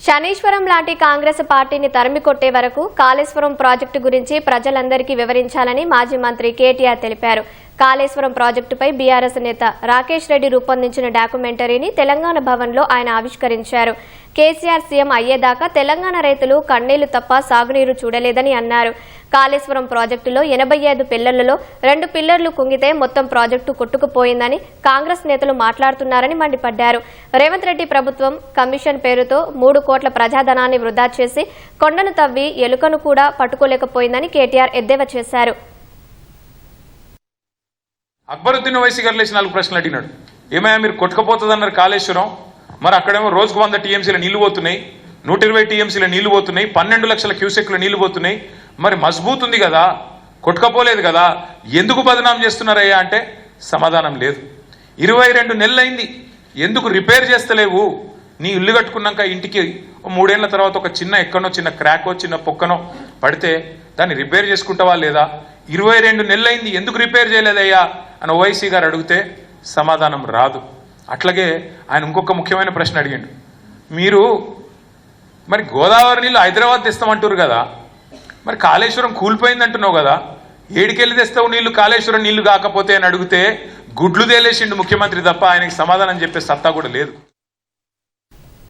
శనీశ్వరం లాంటి కాంగ్రెస్ పార్టీని తరిమి కొట్టే వరకు కాళేశ్వరం ప్రాజెక్టు గురించి ప్రజలందరికీ వివరించాలని మాజీ మంత్రి కేటీఆర్ తెలిపారు. కాళేశ్వరం ప్రాజెక్టుపై బీఆర్ఎస్ నేత రాకేష్ రెడ్డి రూపొందించిన డాక్యుమెంటరీని తెలంగాణ భవన్లో ఆయన ఆవిష్కరించారు. కేసీఆర్ సీఎం అయ్యేదాకా తెలంగాణ రైతులు కన్నీళ్లు తప్ప సాగునీరు చూడలేదని అన్నారు. కాళేశ్వరం ప్రాజెక్టులో 85 పిల్లర్లలో 2 పిల్లర్లు కుంగితే మొత్తం ప్రాజెక్టు కొట్టుకుపోయిందని కాంగ్రెస్ నేతలు మాట్లాడుతున్నారని మండిపడ్డారు. రేవంత్ రెడ్డి ప్రభుత్వం కమిషన్ పేరుతో 3 కోట్ల ప్రజాధనాన్ని వృధా చేసి కొండను తవ్వి ఎలుకను కూడా పట్టుకోలేకపోయిందని కేటీఆర్ ఎద్దేవా చేశారు. అక్బరుద్దీన్ ఓవైసీ గారు లేచి 4 ప్రశ్నలు అడిగినాడు. ఏమయ్యా మీరు కొట్టుకుపోతుందన్నారు కాళేశ్వరం, మరి అక్కడేమో రోజుకు 100 టీఎంసీల నీళ్లు పోతున్నాయి, 120 టీఎంసీల నీళ్లు పోతున్నాయి, 12 లక్షల క్యూసెక్ల నీళ్లు పోతున్నాయి, మరి మజబూత్ ఉంది కదా, కొట్టుకపోలేదు కదా, ఎందుకు బదనాం చేస్తున్నారయ్యా అంటే సమాధానం లేదు. 22 నెలలైంది, ఎందుకు రిపేర్ చేస్తలేవు? నీ ఇల్లు కట్టుకున్నాక ఇంటికి 3 ఏళ్ల తర్వాత ఒక ఎక్కడో చిన్న క్రాకో చిన్న పొక్కనో పడితే దాన్ని రిపేర్ చేసుకుంటావా లేదా? 22 నెలలైంది, ఎందుకు రిపేర్ చేయలేదయ్యా అని ఓవైసీ గారు అడిగితే సమాధానం రాదు. అట్లాగే ఆయన ఇంకొక ముఖ్యమైన ప్రశ్న అడిగిండు. మీరు మరి గోదావరి నీళ్ళు హైదరాబాద్ తెస్తామంటారు కదా, మరి కాళేశ్వరం కూలిపోయింది అంటున్నావు కదా, ఏడికెళ్ళి తెస్తావు నీళ్లు కాళేశ్వరం నీళ్లు కాకపోతే అని అడిగితే గుడ్లు తేలేసిండు ముఖ్యమంత్రి తప్ప ఆయనకి సమాధానం చెప్పే సత్తా కూడా లేదు.